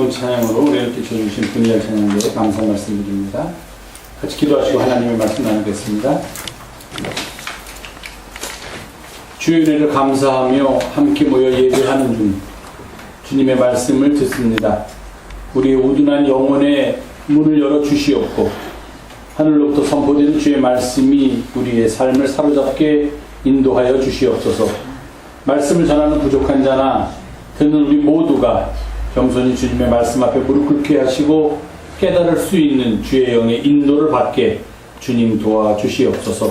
좋은 찬양으로 우리를 비춰주신 분이엘 찬양대에 감사 말씀드립니다. 같이 기도하시고 하나님의 말씀 나누겠습니다. 주의 은혜를 감사하며 함께 모여 예배하는 중 주님의 말씀을 듣습니다. 우리의 우둔한 영혼의 문을 열어 주시옵고 하늘로부터 선포되는 주의 말씀이 우리의 삶을 사로잡게 인도하여 주시옵소서. 말씀을 전하는 부족한 자나 듣는 우리 모두가 겸손히 주님의 말씀 앞에 무릎 꿇게 하시고 깨달을 수 있는 주의 영의 인도를 받게 주님 도와주시옵소서.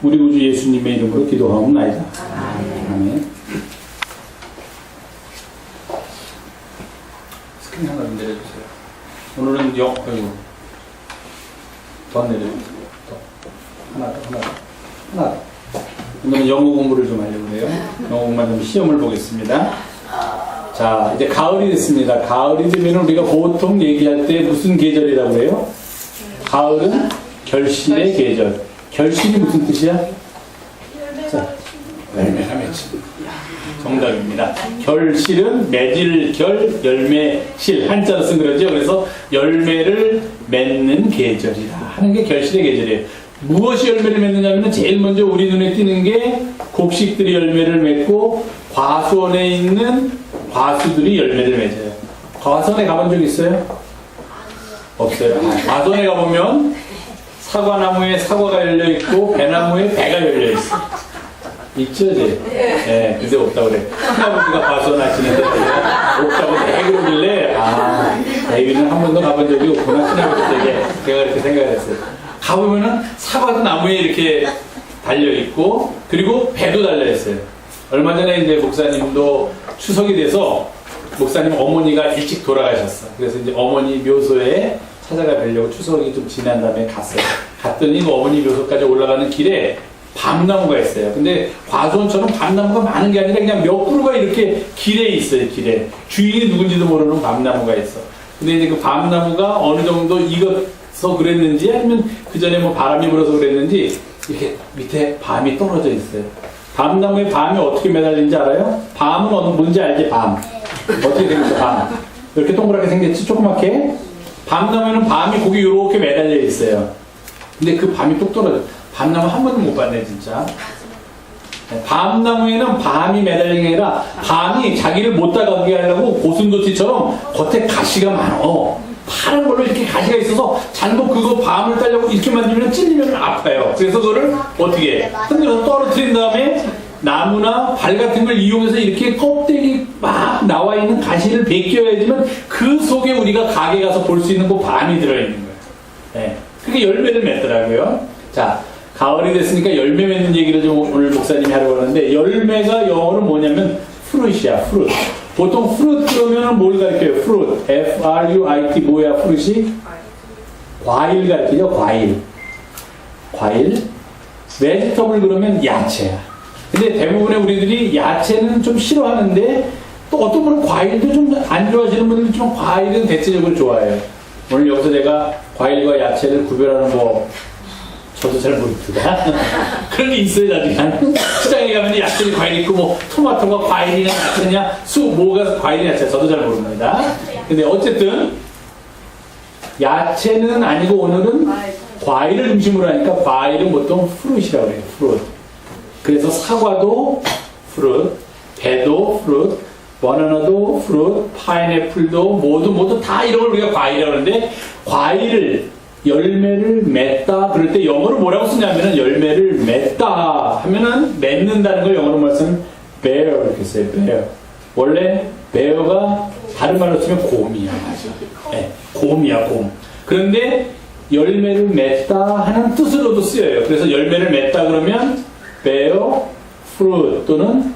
우리 구주 예수님의 이름으로 기도하옵나이다. 아멘. 스크린 하나 내려주세요. 오늘은 더 내려주세요. 하나 더. 오늘은 영어 공부를 좀 하려고 해요. 영어 공부만 좀 시험을 보겠습니다. 자, 이제 가을이 됐습니다. 가을이 되면 우리가 보통 얘기할 때 무슨 계절이라고 해요? 가을은 결실의 계절. 결실이 무슨 뜻이야? 자, 열매가 맺힌. 정답입니다. 결실은 맺을 결, 열매, 실. 한자로 쓴 거죠. 그래서 열매를 맺는 계절이라 하는 게 결실의 계절이에요. 무엇이 열매를 맺느냐면 제일 먼저 우리 눈에 띄는 게 곡식들이 열매를 맺고 과수원에 있는 과수들이 열매를 맺어요. 과수원에 가본 적 있어요? 없어요. 과수원에 가보면 사과나무에 사과가 열려있고 배나무에 배가 열려있어. 있죠, 이제? 네, 근데 없다고 그래. 큰아버지가 과수원 하시는데 없다고 왜 그러길래 데이비는 한 번도 가본 적이 없구나. 큰아버지에게 제가 그렇게 생각을 했어요. 가보면은 사과도 나무에 이렇게 달려있고 그리고 배도 달려있어요. 얼마 전에 이제 목사님도 추석이 돼서 목사님 어머니가 일찍 돌아가셨어. 그래서 이제 어머니 묘소에 찾아가 뵈려고 추석이 좀 지난 다음에 갔어요. 갔더니 그 어머니 묘소까지 올라가는 길에 밤나무가 있어요. 근데 과수원처럼 밤나무가 많은 게 아니라 그냥 몇 그루가 이렇게 길에 있어요. 길에 주인이 누군지도 모르는 밤나무가 있어. 근데 이제 그 밤나무가 어느 정도 익어서 그랬는지 아니면 그 전에 뭐 바람이 불어서 그랬는지 이렇게 밑에 밤이 떨어져 있어요. 밤나무에 밤이 어떻게 매달리는지 알아요? 밤은 뭔지 알지? 밤. 어떻게 생겼어? 밤. 이렇게 동그랗게 생겼지? 조그맣게. 밤나무에는 밤이 거기 이렇게 매달려 있어요. 근데 그 밤이 뚝 떨어져. 밤나무 한 번도 못 봤네, 진짜. 밤나무에는 밤이 매달린 게 아니라 밤이 자기를 못 따가게 하려고 고슴도치처럼 겉에 가시가 많어. 파란 걸로 이렇게 가시가 있어서 잘못 그거 밤을 따려고 이렇게 만지면 찔리면 아파요. 그래서 그거를 어떻게 해? 흔들어서 떨어뜨린 다음에 나무나 발 같은 걸 이용해서 이렇게 껍데기 막 나와 있는 가시를 벗겨야지만 그 속에 우리가 가게 가서 볼 수 있는 그 밤이 들어있는 거예요. 네. 그게 열매를 맺더라고요. 자, 가을이 됐으니까 열매 맺는 얘기를 좀 오늘 목사님이 하려고 하는데 열매가 영어로 뭐냐면 fruit이야, fruit. 보통 fruit 그러면 뭘 가르쳐요? fruit. F-R-U-I-T 뭐야, fruit이? 과일 가르치죠, 과일. 과일. vegetable 그러면 야채야. 근데 대부분의 우리들이 야채는 좀 싫어하는데 또 어떤 분은 과일도 좀 안 좋아하시는 분들은 좀 과일은 대체적으로 좋아해요. 오늘 여기서 내가 과일과 야채를 구별하는 뭐 저도 잘 모릅니다. 그런 게 있어요, 나중에. 시장에 가면 야채니 과일이 있고, 뭐, 토마토가 과일이냐, 야채냐, 뭐가 과일이냐, 야채. 저도 잘 모릅니다. 근데 어쨌든, 야채는 아니고 오늘은 과일을 중심으로 하니까 과일은 보통 프루트이라고 그래요, 프루트. 그래서 사과도 프루트, 배도 프루트, 바나나도 프루트, 파인애플도 모두 다 이런 걸 우리가 과일이라고 하는데, 과일을 열매를 맺다 그럴 때 영어로 뭐라고 쓰냐면은 열매를 맺다 하면은 맺는다는 걸 영어로 말하면 bear 이렇게 써요. bear. 원래 bear가 다른 말로 쓰면 곰이야. 맞아. 네, 곰이야, 곰. 그런데 열매를 맺다 하는 뜻으로도 쓰여요. 그래서 열매를 맺다 그러면 bear fruit 또는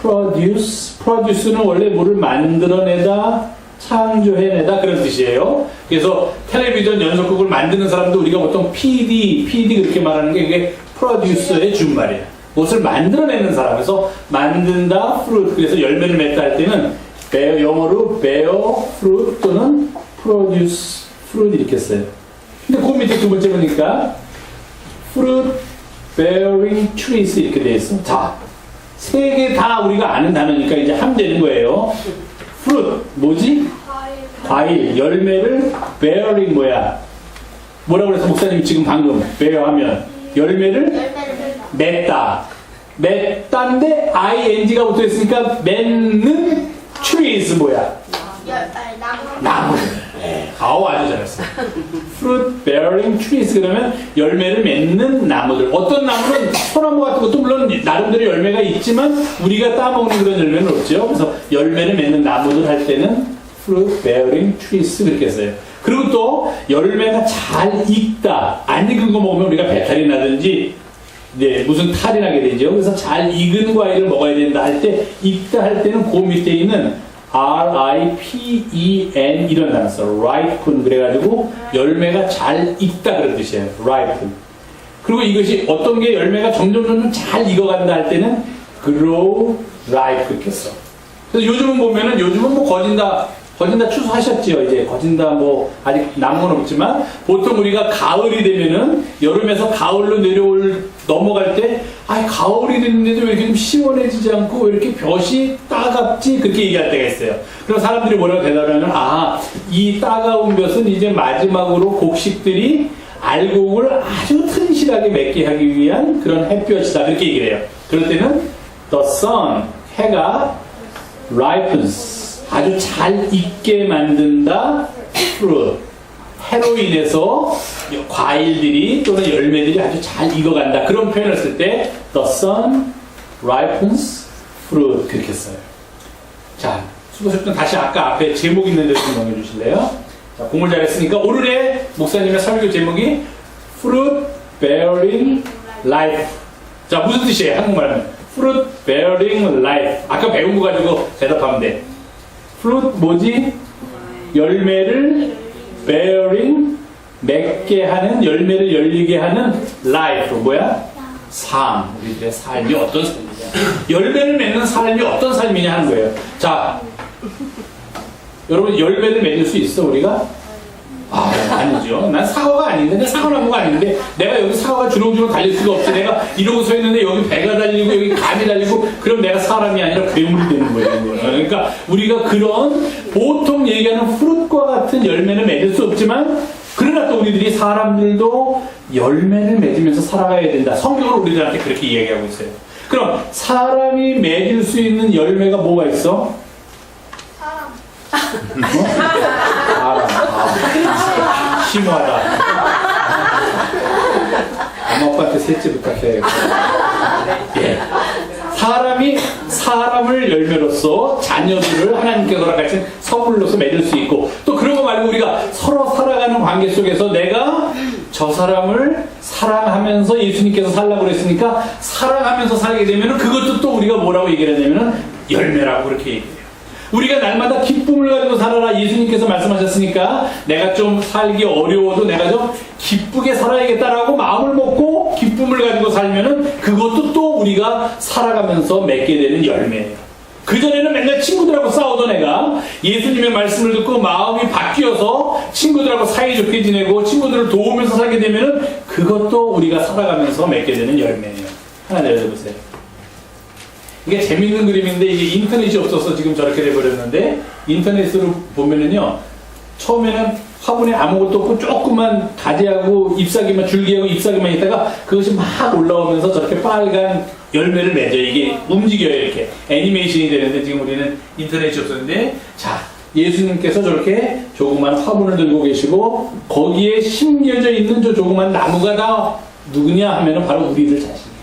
produce는 원래 뭐를 만들어내다 창조해내다 그런 뜻이에요. 그래서 텔레비전 연속극을 만드는 사람도 우리가 보통 PD 그렇게 말하는 게 그게 프로듀서의 준말이야. 무엇을 만들어내는 사람. 그래서 만든다, fruit. 그래서 열매를 맺다 할 때는 bear, 영어로 bear fruit 또는 produce fruit 이렇게 써요. 근데 그 밑에 두 번째 보니까 fruit bearing trees 이렇게 돼 있어. 자, 세 개 다 우리가 아는 단어니까 이제 하면 되는 거예요. fruit 뭐지? 과일, 열매를 bearing 뭐야? 뭐라고 그래서 목사님이 지금 방금 bear 하면 열매를 맺다. 맺다인데 ing가 붙어 있으니까 맺는 trees 뭐야? 나무. 네. 아우 아주 잘했어요. fruit bearing trees 그러면 열매를 맺는 나무들. 어떤 나무는 소나무 같은 것도 물론 나름대로 열매가 있지만 우리가 따먹는 그런 열매는 없죠. 그래서 열매를 맺는 나무들 할 때는 fruit bearing trees 그렇게 써요. 그리고 또 열매가 잘 익다. 안 익은 거 먹으면 우리가 배탈이 나든지 이제 무슨 탈이 나게 되죠. 그래서 잘 익은 과일을 먹어야 된다 할 때 익다 할 때는 그 밑에 있는 ripen 이런 단어 써. ripen 그래가지고 열매가 잘 익다 그런 뜻이에요. ripen. 그리고 이것이 어떤 게 열매가 점점 잘 익어간다 할 때는 grow ripe 그렇게 써. 그래서 요즘은 보면은 요즘은 뭐 거진다 추수하셨죠. 이제 거진다 뭐 아직 남은 건 없지만 보통 우리가 가을이 되면은 여름에서 가을로 넘어갈 때 가을이 됐는데도 왜 이렇게 좀 시원해지지 않고 왜 이렇게 볕이 따갑지 그렇게 얘기할 때가 있어요. 그럼 사람들이 뭐라고 대답하면 이 따가운 볕은 이제 마지막으로 곡식들이 알곡을 아주 튼실하게 맺게 하기 위한 그런 햇볕이다 그렇게 얘기를 해요. 그럴 때는 the sun 해가 ripens 아주 잘 익게 만든다. fruit. 해로 인해서 과일들이 또는 열매들이 아주 잘 익어간다. 그런 표현을 쓸 때 the sun ripens fruit 그렇게 써요. 자, 수고하셨던 다시 아까 앞에 제목 있는 데 좀 넘겨주실래요? 자, 공을 잘했으니까 오늘의 목사님의 설교 제목이 fruit bearing life. 자, 무슨 뜻이에요? 한국말은 fruit bearing life. 아까 배운 거 가지고 대답하면 돼. fruit 뭐지? 열매를 bearing 맺게 하는 열매를 열리게 하는 life 뭐야? 삶. 우리들의 삶이 어떤 삶이냐? 열매를 맺는 삶이 어떤 삶이냐 하는 거예요. 자, 여러분 열매를 맺을 수 있어 우리가? 아니죠. 난 사과가 아닌데, 내 사과나무가 아닌데, 내가 여기 사과가 주렁주렁 달릴 수가 없지. 내가 이러고 서 있는데 여기 배가 달리고 여기 감이 달리고, 그럼 내가 사람이 아니라 괴물이 되는 거예요. 그러니까 우리가 그런 보통 얘기하는 프루트과 같은 열매는 맺을 수 없지만, 그러나 또 우리들이 사람들도 열매를 맺으면서 살아가야 된다. 성경으로 우리들한테 그렇게 이야기하고 있어요. 그럼 사람이 맺을 수 있는 열매가 뭐가 있어? 심오하다. 엄마 아빠한테 셋째 부탁해야겠다. 예. 사람이 사람을 열매로서 자녀들을 하나님께서 허락하신 선물로서 맺을 수 있고 또 그런 거 말고 우리가 서로 살아가는 관계 속에서 내가 저 사람을 사랑하면서 예수님께서 살라고 그랬으니까 사랑하면서 살게 되면 그것도 또 우리가 뭐라고 얘기를 하냐면 열매라고 그렇게 얘기해요. 우리가 날마다 기쁨을 가지고 살아라 예수님께서 말씀하셨으니까 내가 좀 살기 어려워도 내가 좀 기쁘게 살아야겠다라고 마음을 먹고 기쁨을 가지고 살면은 그것도 또 우리가 살아가면서 맺게 되는 열매예요. 그전에는 맨날 친구들하고 싸우던 애가 예수님의 말씀을 듣고 마음이 바뀌어서 친구들하고 사이좋게 지내고 친구들을 도우면서 살게 되면은 그것도 우리가 살아가면서 맺게 되는 열매예요. 하나 내려보세요. 이게 재밌는 그림인데 이게 인터넷이 없어서 지금 저렇게 돼버렸는데 인터넷으로 보면은요 처음에는 화분에 아무것도 없고 조그만 가지하고 잎사귀만 줄기하고 잎사귀만 있다가 그것이 막 올라오면서 저렇게 빨간 열매를 맺어요. 이게 움직여요. 이렇게 애니메이션이 되는데 지금 우리는 인터넷이 없었는데 자 예수님께서 저렇게 조그만 화분을 들고 계시고 거기에 심겨져 있는 저 조그만 나무가 다 누구냐 하면은 바로 우리들 자신이에요.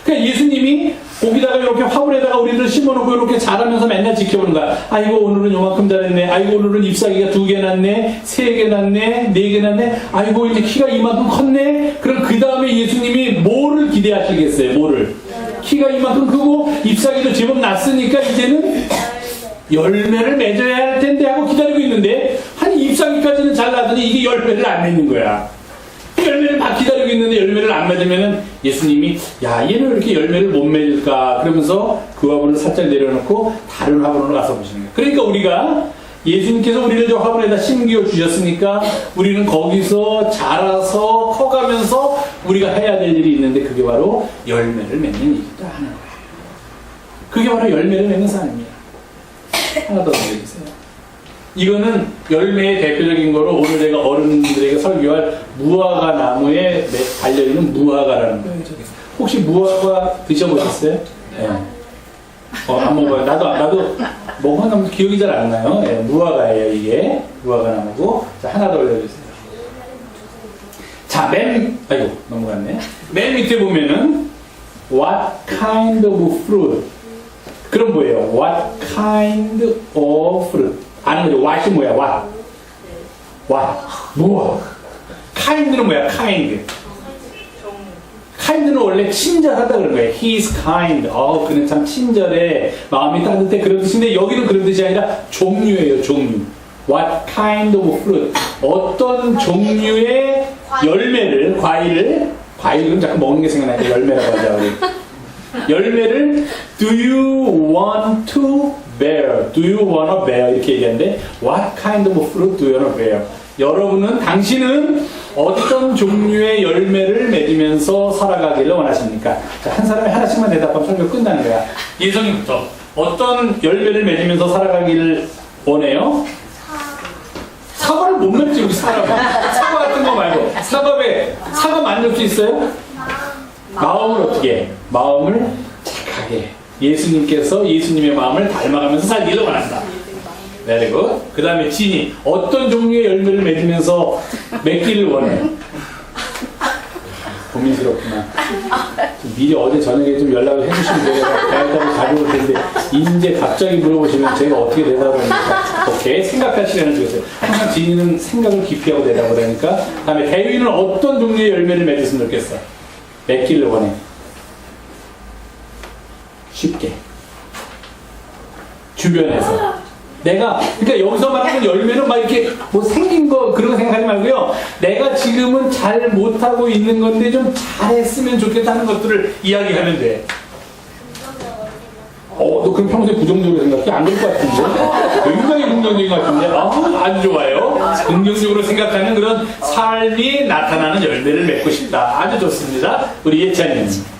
그러니까 예수님이 거기다가 이렇게 화분에다가 우리들 심어놓고 이렇게 자라면서 맨날 지켜보는 거야. 아이고 오늘은 요만큼 자랐네. 아이고 오늘은 잎사귀가 2개 났네. 3개 났네. 4개 났네. 아이고 이제 키가 이만큼 컸네. 그럼 그 다음에 예수님이 뭐를 기대하시겠어요? 뭐를? 키가 이만큼 크고 잎사귀도 제법 났으니까 이제는 열매를 맺어야 할 텐데 하고 기다리고 있는데 한 잎사귀까지는 잘 나더니 이게 열매를 안 맺는 거야. 열매를 막 기다리고 있는데 열매를 안 맺으면은 예수님이 야 얘는 왜 이렇게 열매를 못 맺을까 그러면서 그 화분을 살짝 내려놓고 다른 화분으로 가서 보시는 거예요. 그러니까 우리가 예수님께서 우리를 저 화분에다 심겨 주셨으니까 우리는 거기서 자라서 커가면서 우리가 해야 될 일이 있는데 그게 바로 열매를 맺는 일이다 하는 거예요. 그게 바로 열매를 맺는 삶이에요. 하나 더 넘겨주세요. 이거는 열매의 대표적인 거로 오늘 제가 어른들에게 설교할 무화과 나무에 달려있는 무화과라는 거예요. 혹시 무화과 드셔보셨어요? 네. 안 먹어요. 나도 먹어놓으면 기억이 잘 안 나요. 네, 무화과예요, 이게. 무화과 나무고. 자, 하나 더 올려주세요. 자, 아이고, 넘어갔네. 맨 밑에 보면은, what kind of fruit? 그럼 뭐예요? What kind of fruit? 아는 거죠. what이 뭐야? what? 뭐야? kind는 뭐야? kind는 원래 친절하다 그런 거예요. He is kind. 그는 참 친절해. 마음이 따뜻해. 그런 뜻인데 여기는 그런 뜻이 아니라 종류예요. 종류. What kind of fruit? 어떤 종류의 열매를, 과일은 자꾸 먹는 게 생각나니까 열매라고 하자 우리. 열매를 do you want to bear? Do you want to bear? 이렇게 얘기하는데 What kind of fruit do you want to bear? 여러분은, 당신은 어떤 종류의 열매를 맺으면서 살아가기를 원하십니까? 자, 한 사람이 하나씩만 대답하면 설교 끝나는 거야. 예성이부터 어떤 열매를 맺으면서 살아가기를 원해요? 사과를 못 맺지 우리 사람. 사과 같은 거 말고 사과 만들 수 있어요? 마음을 어떻게 해? 마음을 착하게 예수님께서 예수님의 마음을 닮아가면서 살기를 원한다. 그리고 그 다음에 진이 어떤 종류의 열매를 맺으면서 맺기를 원해? 고민스럽구나. 미리 어제 저녁에 좀 연락을 해주시면 제가 대화를 가져올 텐데 이제 갑자기 물어보시면 제가 어떻게 대답을 합니까? 오케이, 생각할 시간을 주세요. 항상 진이는 생각을 깊이 하고 대답을 하니까. 그 다음에 대위는 어떤 종류의 열매를 맺었으면 좋겠어? 맺기를 원해. 쉽게. 주변에서. 그러니까 여기서 말하는 열매는 막 이렇게 뭐 생긴 거 그런 거 생각하지 말고요. 내가 지금은 잘 못하고 있는 건데 좀 잘했으면 좋겠다는 것들을 이야기하면 돼. 너 그럼 평소에 부정적으로 생각해? 안 그럴 것 같은데? 굉장히 긍정적인 것 같은데? 아주 좋아요. 긍정적으로 생각하는 그런 삶이 나타나는 열매를 맺고 싶다. 아주 좋습니다. 우리 예찬이는.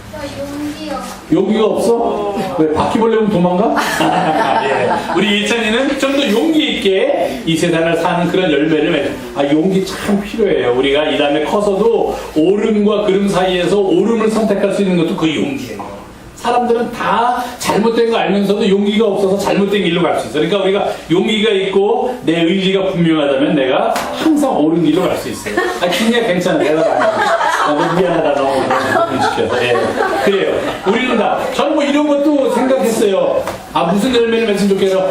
용기가 없어? 왜 바퀴벌레면 도망가? 예. 우리 예찬이는 좀 더 용기 있게 이 세상을 사는 그런 열매를 맺어. 용기 참 필요해요. 우리가 이 다음에 커서도 옳음과 그름 사이에서 옳음을 선택할 수 있는 것도 그 용기예요. 사람들은 다 잘못된 거 알면서도 용기가 없어서 잘못된 길로 갈 수 있어. 그러니까 우리가 용기가 있고 내 의지가 분명하다면 내가 항상 옳은 길로 갈 수 있어요. 진짜 괜찮아. 내가 너무 미안하다. 너무 시켜서. 예. 그래요. 우리는 저는 뭐 이런 것도 생각했어요. 무슨 열매를 맺으면 좋겠어.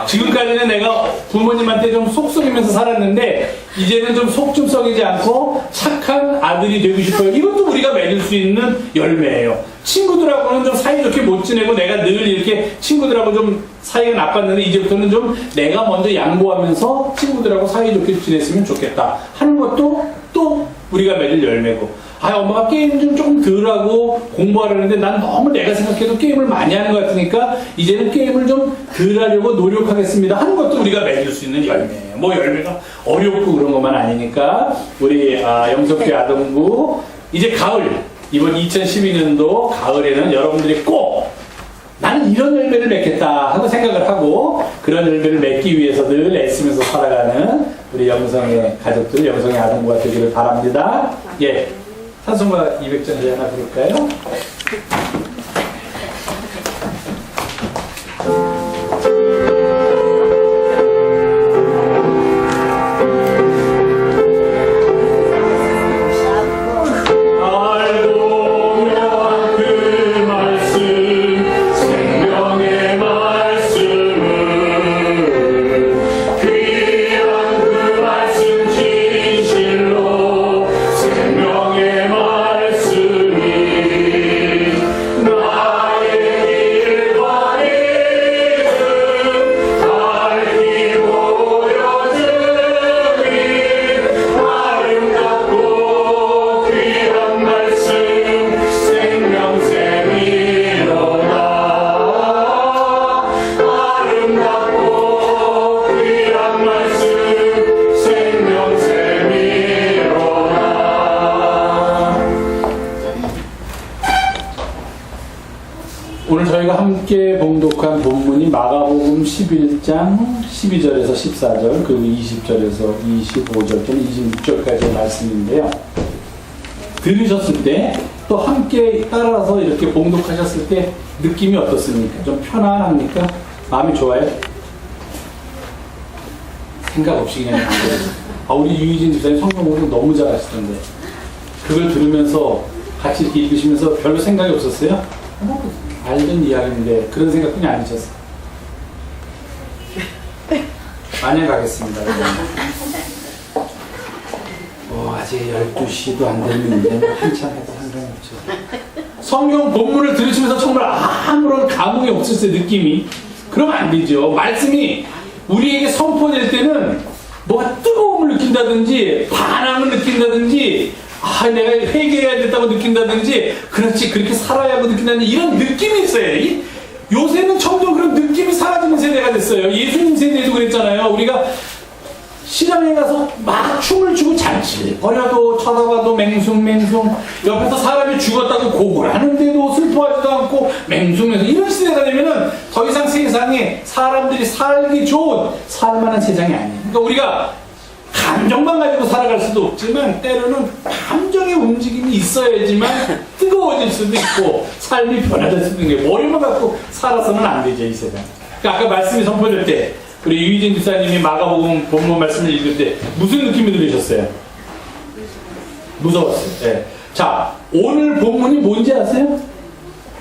지금까지는 내가 부모님한테 좀 속 썩이면서 살았는데 이제는 좀 속 좀 썩이지 않고 착한 아들이 되고 싶어요. 이것도 우리가 맺을 수 있는 열매예요. 친구들하고는 좀 사이좋게 못 지내고 내가 늘 이렇게 친구들하고 좀 사이가 나빴는데 이제부터는 좀 내가 먼저 양보하면서 친구들하고 사이좋게 지냈으면 좋겠다 하는 것도 또 우리가 맺을 열매고. 엄마가 게임 좀 조금 덜 하고 공부하려는데 난 너무 내가 생각해도 게임을 많이 하는 것 같으니까 이제는 게임을 좀 덜 하려고 노력하겠습니다 하는 것도 우리가 맺을 수 있는 열매예요. 뭐 열매가 어렵고 그런 것만 아니니까 우리 영석교 아동부 이제 가을, 이번 2012년도 가을에는 여러분들이 꼭 나는 이런 열매를 맺겠다 하고 생각을 하고 그런 열매를 맺기 위해서 늘 애쓰면서 살아가는 우리 영성의 가족들, 영성의 아동부가 되기를 바랍니다. 예. 찬송가 200장 하나 부를까요? 오늘 저희가 함께 봉독한 본문이 마가복음 11장 12절에서 14절 그리고 20절에서 25절 또는 26절까지의 말씀인데요. 들으셨을 때 또 함께 따라서 이렇게 봉독하셨을 때 느낌이 어떻습니까? 좀 편안합니까? 마음이 좋아요? 생각 없이 그냥 우리 유희진 집사님 성경 공부 너무 잘하시던데 그걸 들으면서 같이 이렇게 읽으시면서 별로 생각이 없었어요? 알던 이야기인데 그런 생각뿐이 아니셨어요. 마냥 가겠습니다. 아직 12시도 안 됐는데 한참 해도 상관없죠. 성경 본문을 들으시면서 정말 아무런 감흥이 없었어요. 느낌이. 그러면 안 되죠. 말씀이 우리에게 선포될 때는 뭐가 뜨거움을 느낀다든지 반항을 느낀다든지 내가 회개해야 된다고 느낀다든지 그렇지 그렇게 살아야 하고 느낀다든지 이런 느낌이 있어요. 요새는 점점 그런 느낌이 사라지는 세대가 됐어요. 예수님 세대도 그랬잖아요. 우리가 시장에 가서 막 춤을 추고 잔치 버려도 쳐다봐도 맹숭 옆에서 사람이 죽었다고 곡을 하는데도 슬퍼하지도 않고 맹숭 이런 시대가 되면은 더 이상 세상에 사람들이 살기 좋은 살만한 세상이 아니에요. 그러니까 우리가 감정만 가지고 살아갈 수도 없지만 때로는 감정의 움직임이 있어야지만 뜨거워질 수도 있고 삶이 변화될 수도 있는 게 머리만 갖고 살아서는 안 되죠. 이 세상. 그러니까 아까 말씀이 선포될 때 우리 유희진 집사님이 마가복음 본문 말씀을 읽을 때 무슨 느낌이 들으셨어요? 무서웠어요. 네. 자, 오늘 본문이 뭔지 아세요?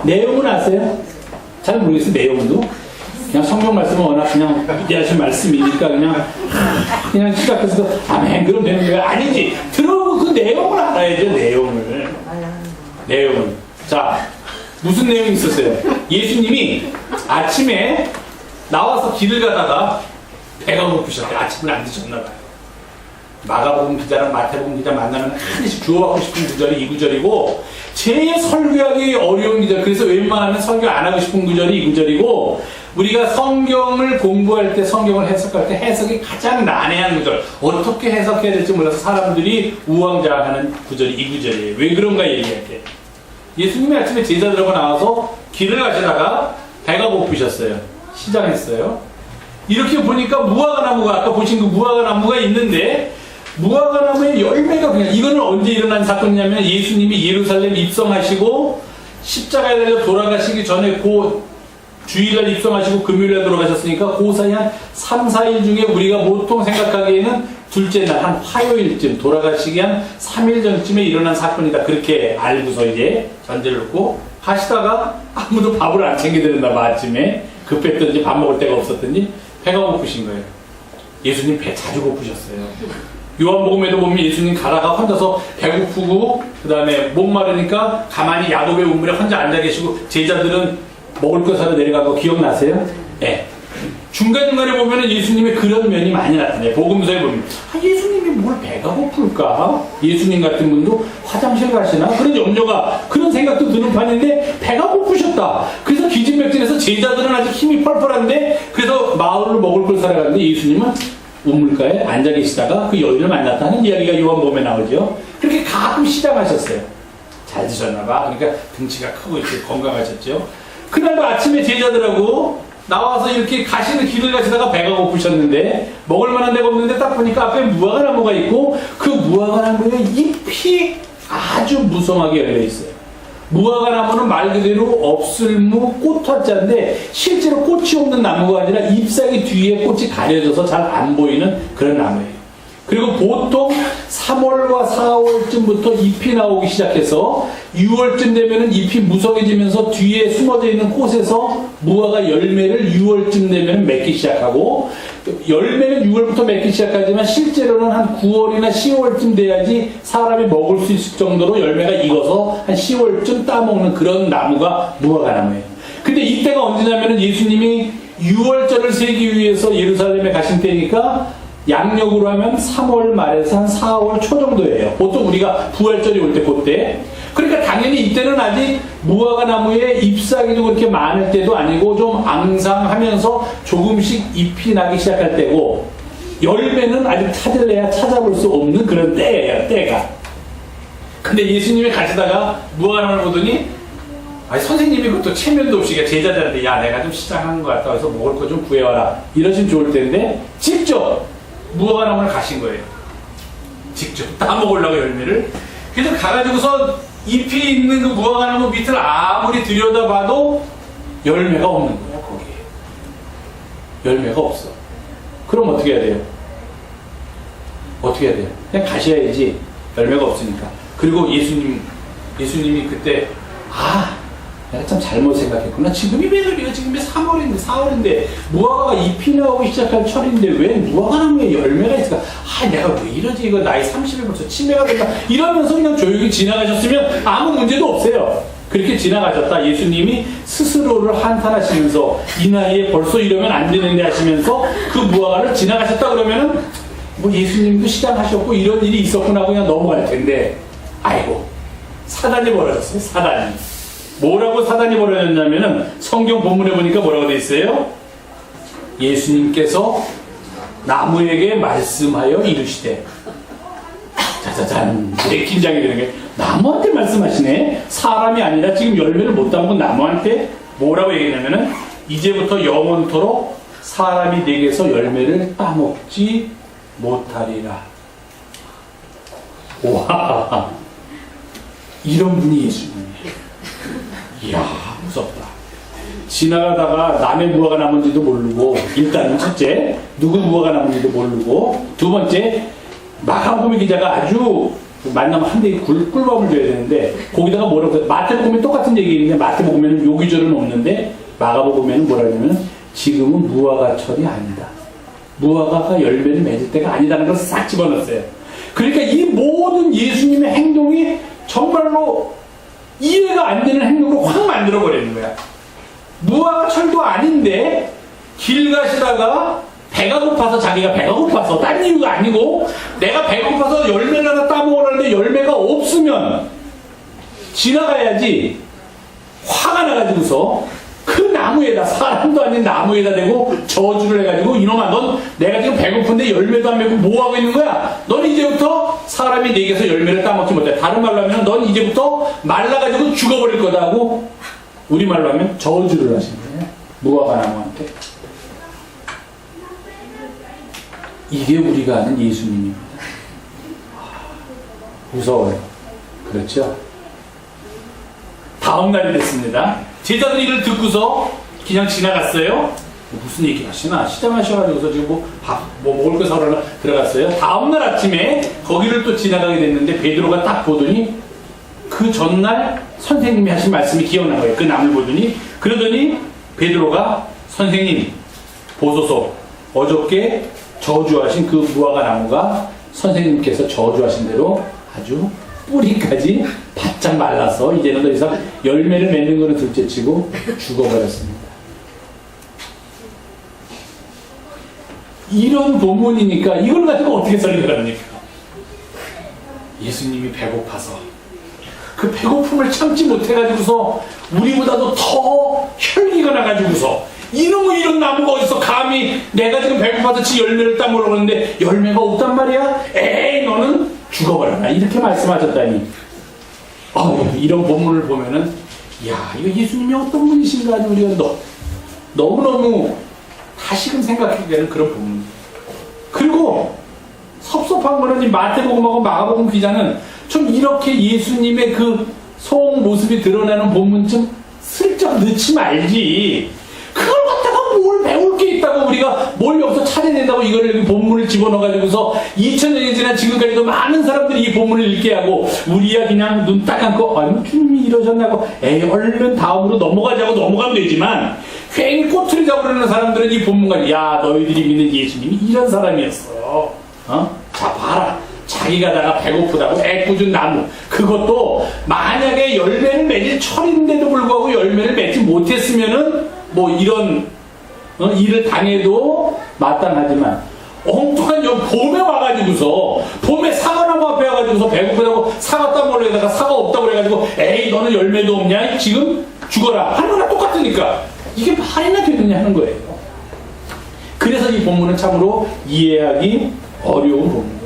내용은 아세요? 잘 모르겠어요. 내용도. 그냥 성경 말씀은 워낙 그냥 위대하신 말씀이니까 그냥 시작해서 아멘 그럼 되는 거예요. 아니지. 들어보고 그 내용을 알아야죠. 내용을. 자, 무슨 내용이 있었어요? 예수님이 아침에 나와서 길을 가다가 배가 고프셨대. 아침을 안 드셨나 봐요. 마가복음 기자랑 마태복음 기자 만나면 하나씩 주워받고 싶은 구절이 이 구절이고 제일 설교하기 어려운 구절. 그래서 웬만하면 설교 안 하고 싶은 구절이 이 구절이고 우리가 성경을 공부할 때 성경을 해석할 때 해석이 가장 난해한 구절. 어떻게 해석해야 될지 몰라서 사람들이 우왕좌왕하는 구절이 이 구절이에요. 왜 그런가 얘기할게. 예수님이 아침에 제자들하고 나와서 길을 가시다가 배가 고프셨어요. 시장했어요. 이렇게 보니까 무화과나무가 아까 보신 그 무화과나무가 있는데 무화과나무의 열매가 그냥 이거는 언제 일어난 사건이냐면 예수님이 예루살렘 입성하시고 십자가에 달려 돌아가시기 전에 그 주일날 입성하시고 금요일날 돌아가셨으니까 그 사이 한 3, 4일 중에 우리가 보통 생각하기에는 둘째 날 한 화요일쯤 돌아가시기 한 3일 전쯤에 일어난 사건이다. 그렇게 알고서 이제 전제를 놓고 하시다가 아무도 밥을 안 챙겨드렸나 봐. 아침에 급했던지 밥 먹을 데가 없었던지 배가 고프신 거예요. 예수님 배 자주 고프셨어요. 요한복음에도 보면 예수님 가다가 혼자서 배고프고 그 다음에 목마르니까 가만히 야곱의 우물에 혼자 앉아 계시고 제자들은 먹을 거 사러 내려간 거 기억나세요? 네. 중간중간에 보면 예수님의 그런 면이 많이 나타나요. 복음서에 보면 예수님이 뭘 배가 고플까? 예수님 같은 분도 화장실 가시나? 그런 염려가 그런 생각도 드는 판인데 배가 고프셨다. 그래서 기진맥진해서 제자들은 아직 힘이 펄펄한데 그래서 마을로 먹을 걸 사러 갔는데 예수님은 우물가에 앉아 계시다가 그 여인을 만났다는 이야기가 요한복음에 나오죠. 그렇게 가끔 시장하셨어요. 잘 드셨나 봐. 그러니까 등치가 크고 이렇게 건강하셨죠. 그날도 아침에 제자들하고 나와서 이렇게 가시는 길을 가시다가 배가 고프셨는데 먹을 만한 데가 없는데 딱 보니까 앞에 무화과나무가 있고 그 무화과나무에 잎이 아주 무성하게 열려 있어요. 무화과나무는 말 그대로 엎슬무 꽃화자인데 실제로 꽃이 없는 나무가 아니라 잎사귀 뒤에 꽃이 가려져서 잘 안 보이는 그런 나무예요. 그리고 보통 3월과 4월쯤부터 잎이 나오기 시작해서 6월쯤 되면 잎이 무성해지면서 뒤에 숨어져 있는 꽃에서 무화과 열매를 6월쯤 되면 맺기 시작하고 열매는 6월부터 맺기 시작하지만 실제로는 한 9월이나 10월쯤 돼야지 사람이 먹을 수 있을 정도로 열매가 익어서 한 10월쯤 따먹는 그런 나무가 무화과나무예요. 근데 이때가 언제냐면 예수님이 6월절을 세기 위해서 예루살렘에 가신 때니까 양력으로 하면 3월 말에서 한 4월 초 정도예요. 보통 우리가 부활절이 올 때 그때. 그러니까 당연히 이때는 아직 무화과 나무에 잎사귀도 그렇게 많을 때도 아니고 좀 앙상하면서 조금씩 잎이 나기 시작할 때고 열매는 아직 찾을래야 찾아볼 수 없는 그런 때예요. 때가. 근데 예수님이 가시다가 무화과 나무를 보더니 아니, 선생님이 그것도 체면도 없이 제자들한테 야, 내가 좀 시장한 것 같다 해서 먹을 거 좀 구해와라. 이러시면 좋을 텐데, 직접 무화과나무를 가신 거예요. 직접 따먹으려고 열매를. 그래서 가가지고서 잎이 있는 그 무화과나무 밑을 아무리 들여다봐도 열매가 없는 거야, 거기에. 열매가 없어. 그럼 어떻게 해야 돼요? 어떻게 해야 돼요? 그냥 가셔야지. 열매가 없으니까. 그리고 예수님이 그때, 내가 참 잘못 생각했구나. 지금이 매들이가 지금이 4월인데 무화과가 잎이 나오기 시작할 철인데 왜 무화과나무에 열매가 있을까? 내가 왜 이러지? 이거 나이 30에 벌써 치매가 된다. 이러면서 그냥 조용히 지나가셨으면 아무 문제도 없어요. 그렇게 지나가셨다. 예수님이 스스로를 한탄하시면서 이 나이에 벌써 이러면 안 되는데 하시면서 그 무화과를 지나가셨다 그러면은 뭐 예수님도 시장하셨고 이런 일이 있었구나 그냥 넘어갈 텐데, 아이고, 사단이 벌어졌어요. 사단이. 뭐라고 사단이 벌어졌냐면은 성경 본문에 보니까 뭐라고 돼 있어요? 예수님께서 나무에게 말씀하여 이르시되, 짜자잔, 되게 긴장이 되는 게, 나무한테 말씀하시네? 사람이 아니라 지금 열매를 못 담은 나무한테 뭐라고 얘기했냐면은, 이제부터 영원토록 사람이 내게서 열매를 따먹지 못하리라. 와, 이런 분이 예수님이에요. 이야, 무섭다. 지나가다가 남의 무화과 나무인지도 모르고, 일단은 첫째, 누구 무화과 나무인지도 모르고, 두 번째, 마가복음 기자가 아주 만나면 한 대 꿀밤을 줘야 되는데, 거기다가 뭐라고, 마태복음에 똑같은 얘기 있는데, 마태복음에는 요 기절은 없는데, 마가복음에는 뭐라냐면, 지금은 무화과철이 아니다. 무화과가 열매를 맺을 때가 아니다는 걸 싹 집어넣었어요. 그러니까 이 모든 예수님의 행동이 정말로 이해가 안 되는 행동으로 확 만들어버리는 거야. 무화과철도 아닌데 길 가시다가 배가 고파서, 자기가 배가 고파서, 딴 이유가 아니고 내가 배가 고파서 열매를 하나 따먹으려는데 열매가 없으면 지나가야지. 화가 나가지고서 그 나무에다, 사람도 아닌 나무에다 대고 저주를 해가지고, 이놈아, 넌 내가 지금 배고픈데 열매도 안 맺고 뭐 하고 있는 거야? 넌 이제부터 사람이 내게서 열매를 따먹지 못해. 다른 말로 하면 넌 이제부터 말라가지고 죽어버릴 거다 하고, 우리말로 하면 저주를 하신 거예요. 무화과 나무한테. 이게 우리가 아는 예수님입니다. 무서워요. 그렇죠? 다음 날이 됐습니다. 제자들이 이를 듣고서 그냥 지나갔어요. 무슨 얘기 하시나? 시장하셔가지고서 지금 뭐 먹을 거 사러 들어갔어요. 다음날 아침에 거기를 또 지나가게 됐는데, 베드로가 딱 보더니 그 전날 선생님이 하신 말씀이 기억난 거예요. 그 나무를 보더니. 그러더니 베드로가, 선생님 보소서, 어저께 저주하신 그 무화과 나무가 선생님께서 저주하신 대로 아주 뿌리까지 바짝 말라서 이제는 더 이상 열매를 맺는 거는 둘째치고 죽어버렸습니다. 이런 본문이니까 이걸 가지고 어떻게 설명을 합니까? 예수님이 배고파서 그 배고픔을 참지 못해가지고서 우리보다도 더 혈기가 나가지고서, 이런 나무가 어디서 감히 내가 지금 배고파서 지 열매를 따먹으려고 하는데 열매가 없단 말이야? 에이, 너는 죽어버려라. 이렇게 말씀하셨다니. 이런 본문을 보면은, 야, 이거 예수님이 어떤 분이신가 하는 우리가 너무너무 다시금 생각하게 되는 그런 본문. 그리고 섭섭한 거는 이 마태복음하고 마가복음 기자는 좀 이렇게 예수님의 그 속 모습이 드러나는 본문 좀 슬쩍 넣지 말지. 그걸 갖다가 뭘 배울 게 있다고 우리가 뭘 여기서 찾아낸다고 이거를 여기 본문을 집어넣어가지고서 2000년이 지난 지금까지도 많은 사람들이 이 본문을 읽게 하고, 우리야 그냥 눈 딱 감고 주님이 이러셨나고 에이 얼른 다음으로 넘어가자고 넘어가면 되지만, 괜히 꼬투리 잡으려는 사람들은 이 본문과, 야, 너희들이 믿는 예수님이 이런 사람이었어. 자, 봐라. 자기가다가 배고프다고 애꿎은 나무, 그것도 만약에 열매를 맺을 철인데도 불구하고 열매를 맺지 못했으면은 뭐 이런 일을 당해도 마땅하지만, 엉뚱한 봄에 와가지고서, 봄에 사과나무 앞에 와가지고서 배고프다고 사과 따먹으려다가 사과 없다고 그래가지고 에이 너는 열매도 없냐? 지금 죽어라 하는 거랑 똑같으니까 이게 말이나 되느냐 하는 거예요. 그래서 이 본문은 참으로 이해하기 어려운 본문이에요.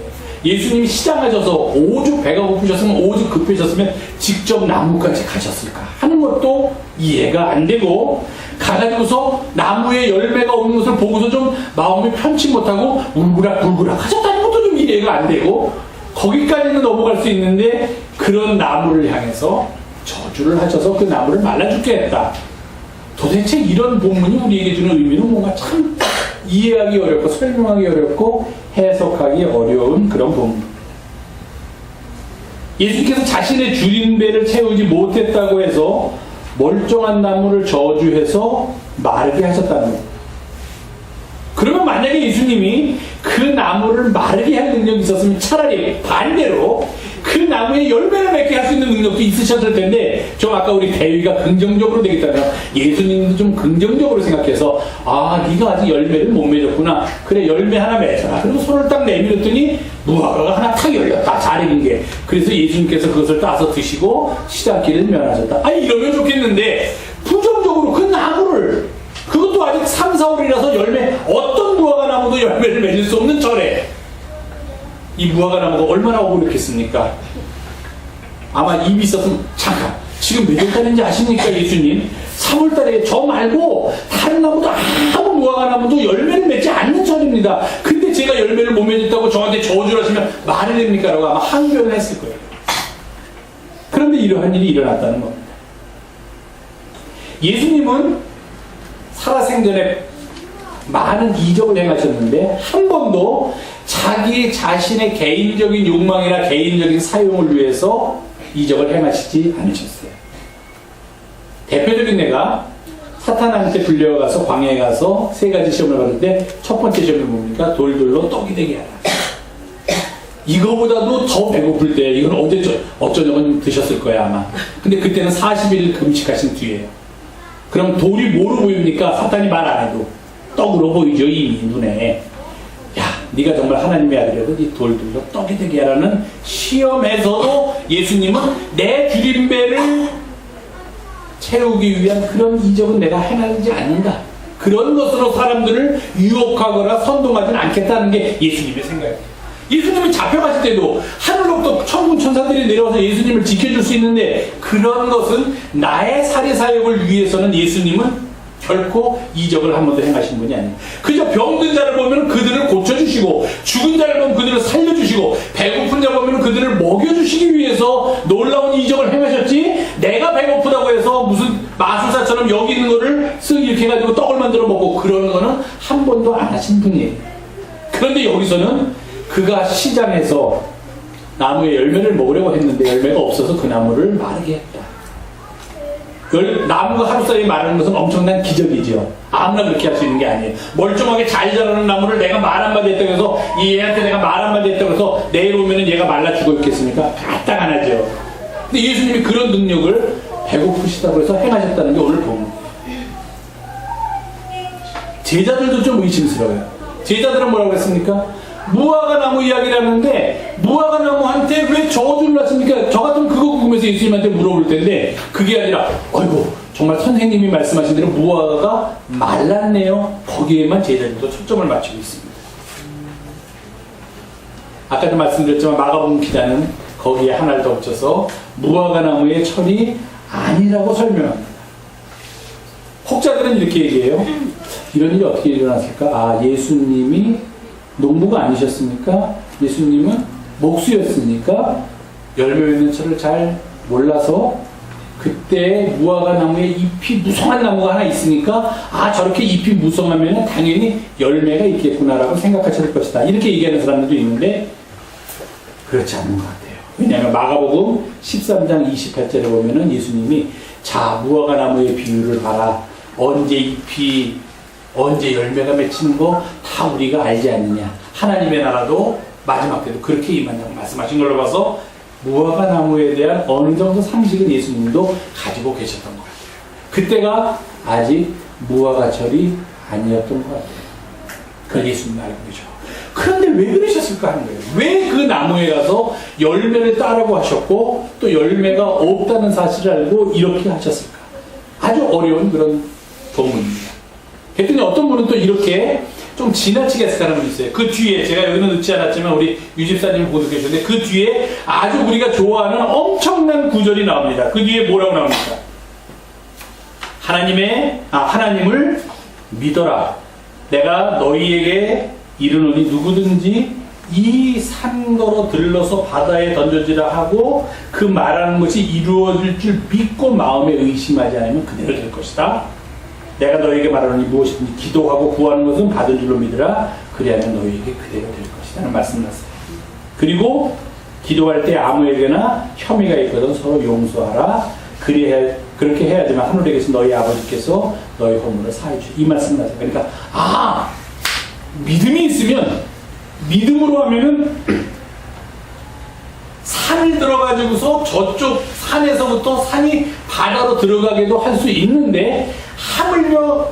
예수님이 시장하셔서 오죽 배가 고프셨으면, 오죽 급해졌으면 직접 나무까지 가셨을까 하는 것도 이해가 안 되고, 가가지고서 나무에 열매가 없는 것을 보고서 좀 마음이 편치 못하고 울그락불그락 하셨다는 것도 좀 이해가 안 되고, 거기까지는 넘어갈 수 있는데 그런 나무를 향해서 저주를 하셔서 그 나무를 말라 죽게 했다. 도대체 이런 본문이 우리에게 주는 의미는 뭔가 참 이해하기 어렵고 설명하기 어렵고 해석하기 어려운 그런 본문. 예수님께서 자신의 줄인 배를 채우지 못했다고 해서 멀쩡한 나무를 저주해서 마르게 하셨다는 겁니다. 그러면 만약에 예수님이 그 나무를 마르게 할 능력이 있었으면 차라리 반대로 그 나무에 열매를 맺게 할 수 있는 능력도 있으셨을 텐데, 좀 아까 우리 대위가 긍정적으로 되겠다면 예수님도 좀 긍정적으로 생각해서, 아, 네가 아직 열매를 못 맺었구나. 그래, 열매 하나 맺어라. 그리고 손을 딱 내밀었더니 무화과가 하나 탁 열렸다. 잘 익은 게. 그래서 예수님께서 그것을 따서 드시고 시장길을 면하셨다. 아니, 이러면 좋겠는데 부정적으로 그 나무를, 그것도 아직 3, 4, 5일이라서 열매, 어떤 무화과 나무도 열매를 맺을 수 없는 절에 이 무화과 나무가 얼마나 억울했겠습니까? 아마 입이 있었으면, 잠깐, 지금 몇 월달인지 아십니까, 예수님? 3월달에 저 말고 다른 나무도 아무 무화과 나무도 열매를 맺지 않는 절입니다. 근데 제가 열매를 못 맺었다고 저한테 저주를 하시면 말이 됩니까? 라고 아마 항변을 했을 거예요. 그런데 이러한 일이 일어났다는 겁니다. 예수님은 살아생전에 많은 이적을 행하셨는데 한 번도 자기 자신의 개인적인 욕망이나 개인적인 사용을 위해서 이적을 행하시지 않으셨어요. 대표적인 예가 사탄한테 불려가서 광야에 가서 3가지 시험을 받는데 첫 번째 시험이 뭡니까? 돌돌로 떡이 되게 하라. 이거보다도 더 배고플 때, 이건 어쩌저건 드셨을 거야 아마. 근데 그때는 40일 금식하신 뒤에요. 그럼 돌이 뭐로 보입니까? 사탄이 말 안 해도 떡으로 보이죠, 이미 눈에. 야, 네가 정말 하나님의 아들이라도 네 돌들로 떡이 되게 하라는 시험에서도 예수님은 내 줄인 배를 채우기 위한 그런 이적은 내가 행하지 않는다. 그런 것으로 사람들을 유혹하거나 선동하지는 않겠다는 게 예수님의 생각이에요. 예수님이 잡혀가실 때도 하늘로부터 천군 천사들이 내려와서 예수님을 지켜줄 수 있는데, 그런 것은 나의 살해사역을 위해서는 예수님은 결코 이적을 한 번도 행하신 분이 아니에요. 그저 병든 자를 보면 그들을 고쳐주시고, 죽은 자를 보면 그들을 살려주시고, 배고픈 자 보면 그들을 먹여주시기 위해서 놀라운 이적을 행하셨지, 내가 배고프다고 해서 무슨 마술사처럼 여기 있는 거를 쓱 이렇게 해가지고 떡을 만들어 먹고 그런 거는 한 번도 안 하신 분이에요. 그런데 여기서는 그가 시장에서 나무의 열매를 먹으려고 했는데 열매가 없어서 그 나무를 마르게 했다. 나무가 하루 사이에 마르는 것은 엄청난 기적이죠. 아무나 그렇게 할 수 있는 게 아니에요. 멀쩡하게 잘 자라는 나무를 내가 말 한마디 했다고 해서, 이 애한테 내가 말 한마디 했다고 해서 내일 오면은 얘가 말라 죽어 있겠습니까? 마땅하죠. 근데 예수님이 그런 능력을 배고프시다고 해서 행하셨다는 게 오늘 본 거예요. 제자들도 좀 의심스러워요. 제자들은 뭐라고 했습니까? 무화과 나무 이야기를 하는데 무화과 나무한테 왜 저주를 하십니까? 저 같으면 그거 궁금해서 예수님한테 물어볼 텐데, 그게 아니라 어이구 정말 선생님이 말씀하신 대로 무화과가 말랐네요. 거기에만 제자들도 초점을 맞추고 있습니다. 아까도 말씀드렸지만 마가복음 기자는 거기에 하나를 더 붙여서 무화과 나무의 철이 아니라고 설명합니다. 혹자들은 이렇게 얘기해요. 이런 일이 어떻게 일어났을까? 아, 예수님이 농부가 아니셨습니까? 예수님은 목수였으니까 열매 있는 철을 잘 몰라서 그때 무화과 나무에 잎이 무성한 나무가 하나 있으니까, 아, 저렇게 잎이 무성하면 당연히 열매가 있겠구나라고 생각하실 것이다. 이렇게 얘기하는 사람들도 있는데 그렇지 않은 것 같아요. 왜냐하면 마가복음 13장 28절에 보면은 예수님이, 자, 무화과 나무의 비유를 봐라. 언제 잎이, 언제 열매가 맺히는 거 다 우리가 알지 않느냐. 하나님의 나라도 마지막 때도 그렇게 임한다고 말씀하신 걸로 봐서 무화과 나무에 대한 어느 정도 상식은 예수님도 가지고 계셨던 것 같아요. 그때가 아직 무화과철이 아니었던 것 같아요. 그걸 예수님이 알고 계셔. 그런데 왜 그러셨을까 하는 거예요. 왜 그 나무에 가서 열매를 따라고 하셨고 또 열매가 없다는 사실을 알고 이렇게 하셨을까? 아주 어려운 그런 도문입니다. 그랬더니 어떤 분은 또 이렇게 좀 지나치게 해석하는 분이 있어요. 그 뒤에, 제가 여기는 넣지 않았지만 우리 유집사님이 보도 계셨는데 그 뒤에 아주 우리가 좋아하는 엄청난 구절이 나옵니다. 그 뒤에 뭐라고 나옵니까? 하나님을 믿어라. 내가 너희에게 이르노니 누구든지 이 산더러 들러서 바다에 던져지라 하고 그 말하는 것이 이루어질 줄 믿고 마음에 의심하지 않으면 그대로 될 것이다. 내가 너희에게 말하노니 무엇이든지 기도하고 구하는 것은 받은 줄로 믿으라. 그리하면 너희에게 그대로 될 것이다 라는 말씀을 하셨어요. 그리고 기도할 때 아무에게나 혐의가 있거든 서로 용서하라. 그렇게 해야지만 하늘에 계신 너희 아버지께서 너희 허물을 사해 주시. 이 말씀을 하세요. 그러니까 믿음이 있으면, 믿음으로 하면은 산을 들어가지고서 저쪽 산에서부터 산이 바다로 들어가게도 할 수 있는데 하물며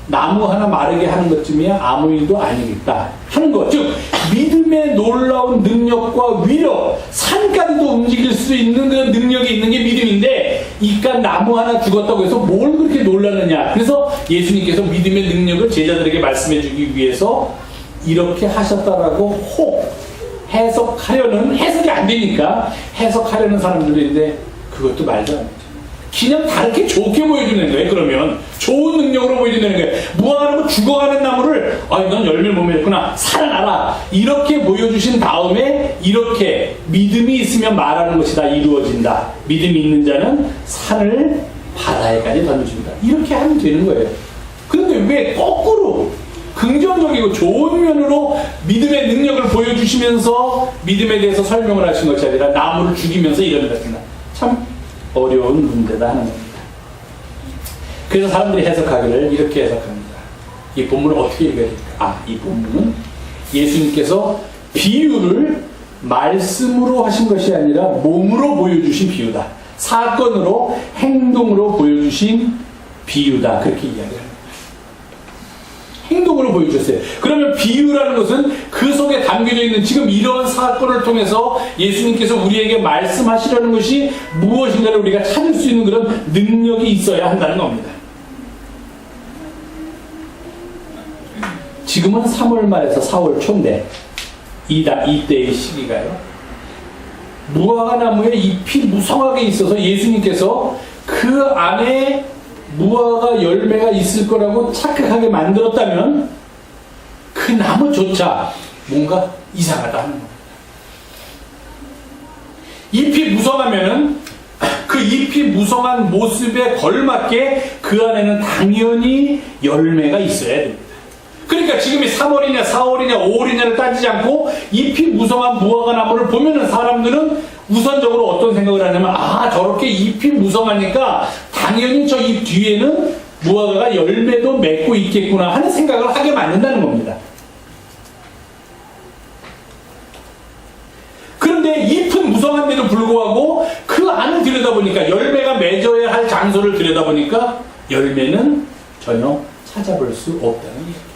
나무 하나 마르게 하는 것쯤이야 아무 일도 아니겠다 하는 것. 즉 믿음의 놀라운 능력과 위력, 산까지도 움직일 수 있는 그런 능력이 있는 게 믿음인데 이깟 나무 하나 죽었다고 해서 뭘 그렇게 놀라느냐. 그래서 예수님께서 믿음의 능력을 제자들에게 말씀해 주기 위해서 이렇게 하셨다라고 혹 해석하려는, 해석이 안 되니까 해석하려는 사람들인데 그것도 말도 안 되죠. 그냥 다르게 좋게 보여주는 거예요. 그러면 좋은 능력으로 보여주는 거예요. 무화과나무 죽어가는 나무를 넌 열매를 못 맺었구나, 살아나라, 이렇게 보여주신 다음에 이렇게 믿음이 있으면 말하는 것이 다 이루어진다. 믿음이 있는 자는 산을 바다에까지 던집니다. 이렇게 하면 되는 거예요. 그런데 왜 거꾸로 긍정적이고 좋은 면으로 믿음의 능력을 보여주시면서 믿음에 대해서 설명을 하신 것이 아니라 나무를 죽이면서 이러는 것이나 참 어려운 문제다 하는 겁니다. 그래서 사람들이 해석하기를 이렇게 해석합니다. 이 본문을 어떻게 읽어야 될까? 이 본문은 예수님께서 비유를 말씀으로 하신 것이 아니라 몸으로 보여주신 비유다. 사건으로, 행동으로 보여주신 비유다. 그렇게 이야기합니다. 행동으로 보여주셨어요. 그러면 비유라는 것은 그 속에 담겨져 있는 지금 이러한 사건을 통해서 예수님께서 우리에게 말씀하시려는 것이 무엇인가를 우리가 찾을 수 있는 그런 능력이 있어야 한다는 겁니다. 지금은 3월 말에서 4월 초인데 이때의 시기가요. 무화과 나무에 잎이 무성하게 있어서 예수님께서 그 안에 무화과 열매가 있을 거라고 착각하게 만들었다면 그 나무조차 뭔가 이상하다 하는 겁니다. 잎이 무성하면은 그 잎이 무성한 모습에 걸맞게 그 안에는 당연히 열매가 있어야 됩니다. 그러니까 지금이 3월이냐 4월이냐 5월이냐를 따지지 않고 잎이 무성한 무화과 나무를 보면은 사람들은 우선적으로 어떤 생각을 하냐면 저렇게 잎이 무성하니까 당연히 저 잎 뒤에는 무화과가 열매도 맺고 있겠구나 하는 생각을 하게 만든다는 겁니다. 그런데 잎은 무성한데도 불구하고 그 안을 들여다보니까 열매가 맺어야 할 장소를 들여다보니까 열매는 전혀 찾아볼 수 없다는 얘기예요.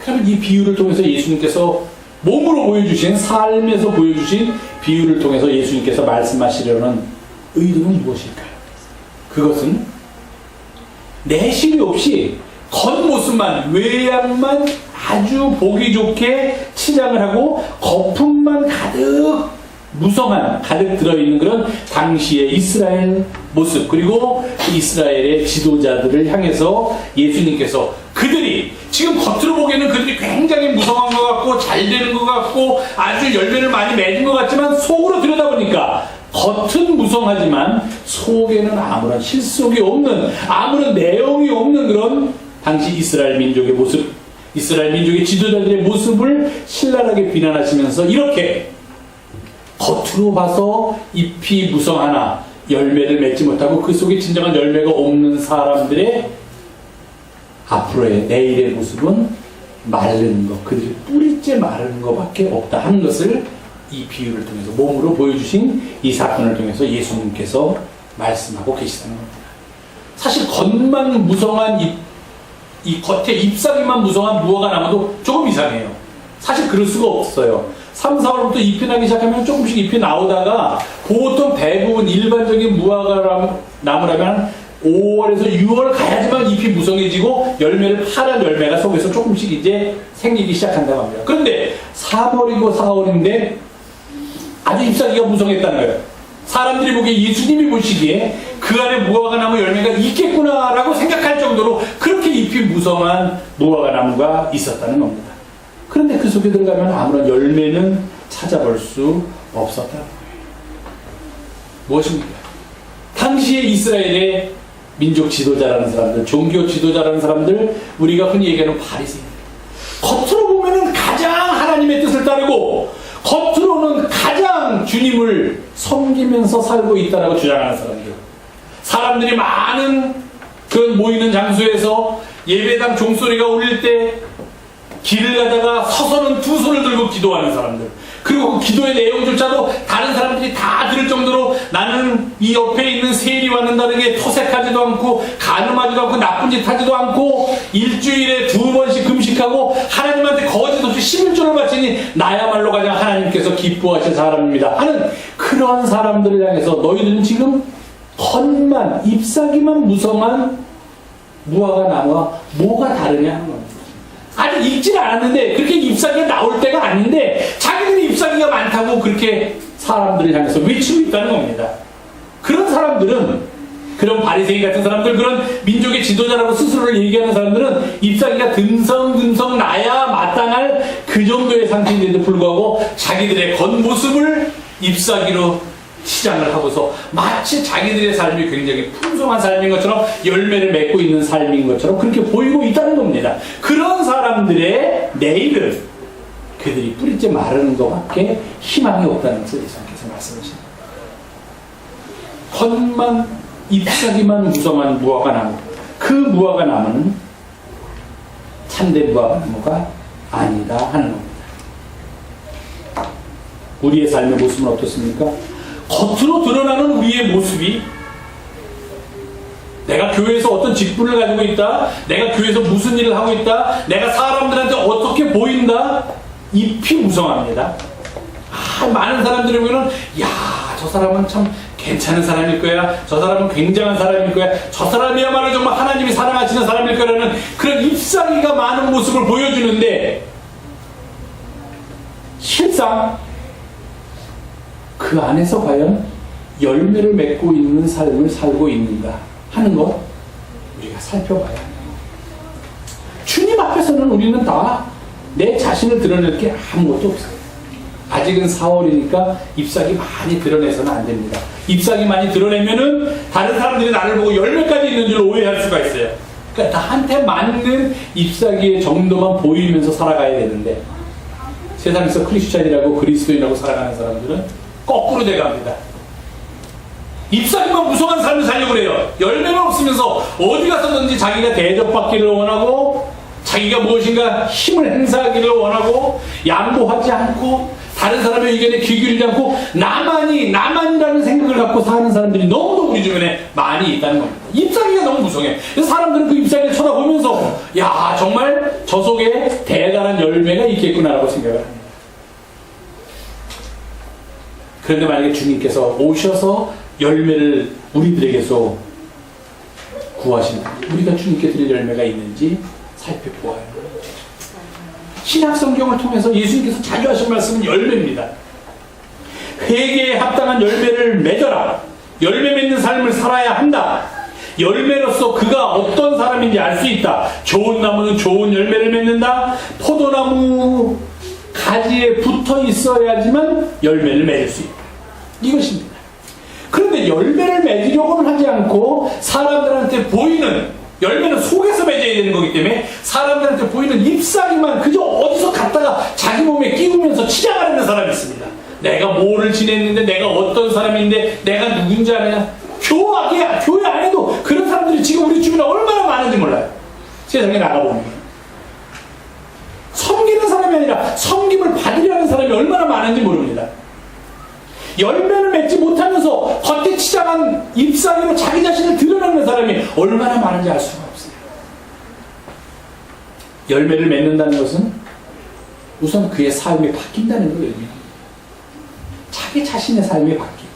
그러면 이 비유를 통해서 예수님께서 몸으로 보여주신, 삶에서 보여주신 비유를 통해서 예수님께서 말씀하시려는 의도는 무엇일까요? 그것은 내실이 없이 겉모습만, 외양만 아주 보기 좋게 치장을 하고 거품만 가득 무성한, 가득 들어있는 그런 당시의 이스라엘 모습, 그리고 이스라엘의 지도자들을 향해서 예수님께서 그들이 지금 겉으로 보기에는 그들이 굉장히 무성한 것 같고 잘 되는 것 같고 아주 열매를 많이 맺은 것 같지만 속으로 들여다보니까 겉은 무성하지만 속에는 아무런 실속이 없는, 아무런 내용이 없는 그런 당시 이스라엘 민족의 모습, 이스라엘 민족의 지도자들의 모습을 신랄하게 비난하시면서 이렇게 겉으로 봐서 잎이 무성하나 열매를 맺지 못하고 그 속에 진정한 열매가 없는 사람들의 앞으로의 내일의 모습은 마른 것, 그들이 뿌리째 마른 것밖에 없다 하는 것을 이 비유를 통해서 몸으로 보여주신 이 사건을 통해서 예수님께서 말씀하고 계시다는 겁니다. 사실 겉만 무성한 이 겉에 잎사귀만 무성한 무화과 나무도 조금 이상해요. 사실 그럴 수가 없어요. 3, 4월부터 잎이 나기 시작하면 조금씩 잎이 나오다가 보통 대부분 일반적인 무화과 나무라면 5월에서 6월 가야지만 잎이 무성해지고 열매를 파란 열매가 속에서 조금씩 이제 생기기 시작한다고 합니다. 그런데 3월이고 4월인데 아주 잎사귀가 무성했다는 거예요. 사람들이 보기에 예수님이 보시기에 그 안에 무화과 나무 열매가 있겠구나라고 생각할 정도로 그렇게 잎이 무성한 무화과 나무가 있었다는 겁니다. 그런데 그 속에 들어가면 아무런 열매는 찾아볼 수 없었다는 거예요. 무엇입니까? 당시에 이스라엘의 민족 지도자라는 사람들, 종교 지도자라는 사람들, 우리가 흔히 얘기하는 바리새인들. 겉으로 보면은 가장 하나님의 뜻을 따르고 겉으로는 가장 주님을 섬기면서 살고 있다라고 주장하는 사람들. 사람들이 많은 그 모이는 장소에서 예배당 종소리가 울릴 때 길을 가다가 서서는 두 손을 들고 기도하는 사람들. 그리고 그 기도의 내용조차도 다른 사람들이 다 들을 정도로 나는 이 옆에 있는 세리와는 다르게 토색하지도 않고 간음하지도 않고 나쁜 짓 하지도 않고 일주일에 2번씩 금식하고 하나님한테 거짓 없이 11조를 바치니 나야말로 가장 하나님께서 기뻐하실 사람입니다 하는 그런 사람들을 향해서 너희들은 지금 겉만 잎사귀만 무성한 무화과 나무와 뭐가 다르냐 하는 겁니다. 아직 익질 않았는데 그렇게 잎사귀가 나올 때가 아닌데 자기들이 잎사귀가 많다고 그렇게 사람들을 향해서 외치고 있다는 겁니다. 그런 사람들은, 그런 바리새인 같은 사람들, 그런 민족의 지도자라고 스스로를 얘기하는 사람들은 잎사귀가 듬성듬성 나야 마땅할 그 정도의 상태인데도 불구하고 자기들의 겉모습을 잎사귀로 치장을 하고서 마치 자기들의 삶이 굉장히 풍성한 삶인 것처럼 열매를 맺고 있는 삶인 것처럼 그렇게 보이고 있다는 겁니다. 그런 사람들의 내일은 그들이 뿌리째 마르는 것밖에 희망이 없다는 것을 예수님께서 말씀하십니다. 겉만 잎사귀만 무성한 무화과 나무, 그 무화과 나무는 참된 무화과 나무가 아니다 하는 겁니다. 우리의 삶의 모습은 어떻습니까? 겉으로 드러나는 우리의 모습이 내가 교회에서 어떤 직분을 가지고 있다, 내가 교회에서 무슨 일을 하고 있다, 내가 사람들한테 어떻게 보인다, 잎이 무성합니다. 많은 사람들이 보면 야, 저 사람은 참 괜찮은 사람일 거야, 저 사람은 굉장한 사람일 거야, 저 사람이야말로 정말 하나님이 사랑하시는 사람일 거라는 그런 잎사귀가 많은 모습을 보여주는데 실상 그 안에서 과연 열매를 맺고 있는 삶을 살고 있는가 하는 것 우리가 살펴봐야 합니다. 주님 앞에서는 우리는 다 내 자신을 드러낼 게 아무것도 없어요. 아직은 4월이니까 잎사귀 많이 드러내서는 안 됩니다. 잎사귀 많이 드러내면은 다른 사람들이 나를 보고 열매까지 있는 줄 오해할 수가 있어요. 그러니까 나한테 맞는 잎사귀의 정도만 보이면서 살아가야 되는데 세상에서 크리스찬이라고 그리스도인이라고 살아가는 사람들은 거꾸로 돼갑니다. 잎사귀만 무성한 삶을 살려고 그래요. 열매는 없으면서 어디 가서든지 자기가 대접받기를 원하고 자기가 무엇인가 힘을 행사하기를 원하고 양보하지 않고 다른 사람의 의견에 귀 기울이지 않고 나만이라는 생각을 갖고 사는 사람들이 너무도 우리 주변에 많이 있다는 겁니다. 잎사귀가 너무 무성해. 그래서 사람들은 그 잎사귀를 쳐다보면서 야, 정말 저 속에 대단한 열매가 있겠구나라고 생각을 합니다. 그런데 만약에 주님께서 오셔서 열매를 우리들에게서 구하신다, 우리가 주님께 드릴 열매가 있는지 살펴보아요. 신약 성경을 통해서 예수님께서 자주 하신 말씀은 열매입니다. 회개에 합당한 열매를 맺어라. 열매 맺는 삶을 살아야 한다. 열매로서 그가 어떤 사람인지 알 수 있다. 좋은 나무는 좋은 열매를 맺는다. 포도나무 가지에 붙어 있어야지만 열매를 맺을 수 있다. 이것입니다. 그런데 열매를 맺으려고는 하지 않고 사람들한테 보이는, 열매는 속에서 맺어야 되는 거기 때문에 사람들한테 보이는 잎사귀만 그저 어디서 갖다가 자기 몸에 끼우면서 치장하려는 사람이 있습니다. 내가 뭐를 지냈는데, 내가 어떤 사람인데, 내가 누군지 아냐. 교회 안에도 그런 사람들이 지금 우리 주변에 얼마나 많은지 몰라요. 세상에 나가보면. 섬기는 사람이 아니라 섬김을 받으려는 사람이 얼마나 많은지 모릅니다. 열매를 맺지 못하면서 겉에 치장한 잎사귀로 자기 자신을 드러내는 사람이 얼마나 많은지 알 수가 없어요. 열매를 맺는다는 것은 우선 그의 삶이 바뀐다는 걸 의미합니다. 자기 자신의 삶이 바뀌고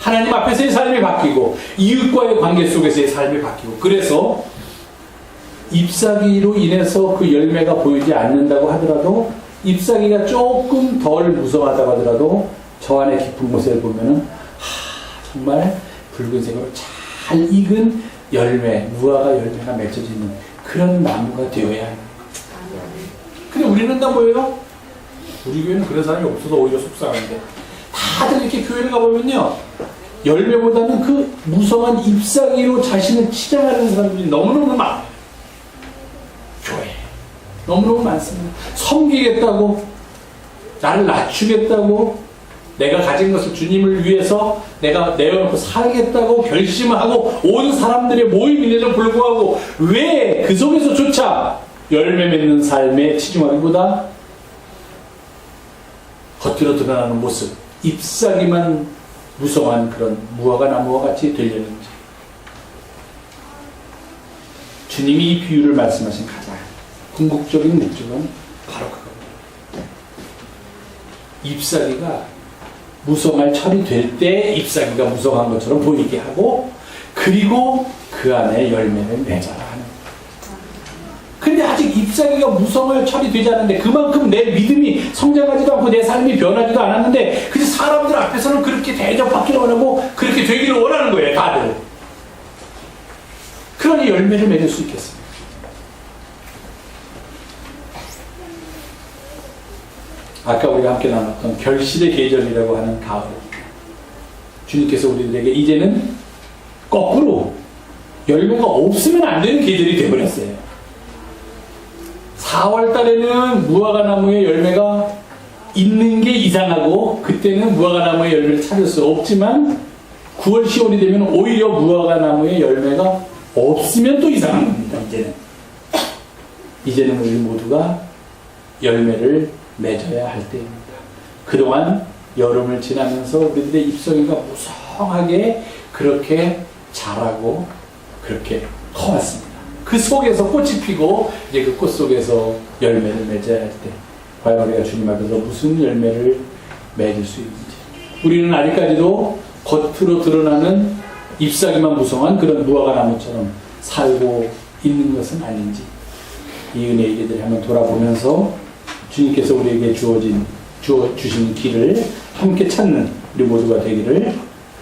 하나님 앞에서의 삶이 바뀌고 이웃과의 관계 속에서의 삶이 바뀌고 그래서 잎사귀로 인해서 그 열매가 보이지 않는다고 하더라도 잎사귀가 조금 덜 무성하다고 하더라도 저 안에 깊은 곳에 보면은 정말 붉은색으로 잘 익은 열매, 무화과 열매가 맺혀지는 그런 나무가 되어야 합니다. 근데 우리는 다 뭐예요? 우리 교회는 그런 사람이 없어서 오히려 속상한데 다들 이렇게 교회를 가보면요 열매보다는 그 무성한 잎사귀로 자신을 치장하는 사람들이 너무너무 많아요. 교회 너무너무 많습니다. 섬기겠다고, 나를 낮추겠다고, 내가 가진 것을 주님을 위해서 내가 내어놓고 살겠다고 결심하고 온 사람들의 모임인데도 불구하고 왜 그 속에서조차 열매 맺는 삶에 치중하기보다 겉으로 드러나는 모습, 잎사귀만 무성한 그런 무화과 나무와 같이 되려는지. 주님이 이 비유를 말씀하신 가장 궁극적인 목적은 바로 그겁니다. 잎사귀가 무성할 철이 될 때 잎사귀가 무성한 것처럼 보이게 하고 그리고 그 안에 열매를 맺어라 하는 거예요. 근데 아직 잎사귀가 무성할 철이 되지 않는데 그만큼 내 믿음이 성장하지도 않고 내 삶이 변하지도 않았는데 그래서 사람들 앞에서는 그렇게 대접받기를 원하고 그렇게 되기를 원하는 거예요. 다들. 그러니 열매를 맺을 수 있겠습니다. 아까 우리가 함께 나눴던 결실의 계절이라고 하는 가을. 주님께서 우리들에게 이제는 거꾸로 열매가 없으면 안 되는 계절이 되어버렸어요. 4월 달에는 무화과 나무에 열매가 있는 게 이상하고 그때는 무화과 나무의 열매를 찾을 수 없지만 9월, 10월이 되면 오히려 무화과 나무의 열매가 없으면 또 이상한 겁니다. 이제는 우리 모두가 열매를 맺어야 할 때입니다. 그동안 여름을 지나면서 우리들의 잎사귀가 무성하게 그렇게 자라고 그렇게 커왔습니다. 그 속에서 꽃이 피고 이제 그 꽃 속에서 열매를 맺어야 할 때 과연 우리가 주님 앞에서 무슨 열매를 맺을 수 있는지, 우리는 아직까지도 겉으로 드러나는 잎사귀만 무성한 그런 무화과 나무처럼 살고 있는 것은 아닌지 이 은혜의 일들을 한번 돌아보면서 주님께서 우리에게 주신 길을 함께 찾는 우리 모두가 되기를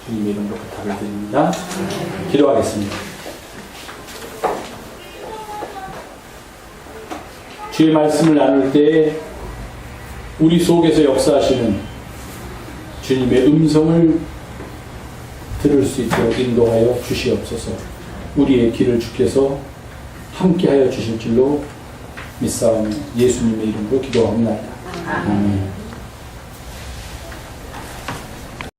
주님의 이름으로 부탁을 드립니다. 기도하겠습니다. 주의 말씀을 나눌 때 우리 속에서 역사하시는 주님의 음성을 들을 수 있도록 인도하여 주시옵소서. 우리의 길을 주께서 함께하여 주실 줄로 믿사오며 예수님의 이름으로 기도합니다. 아멘.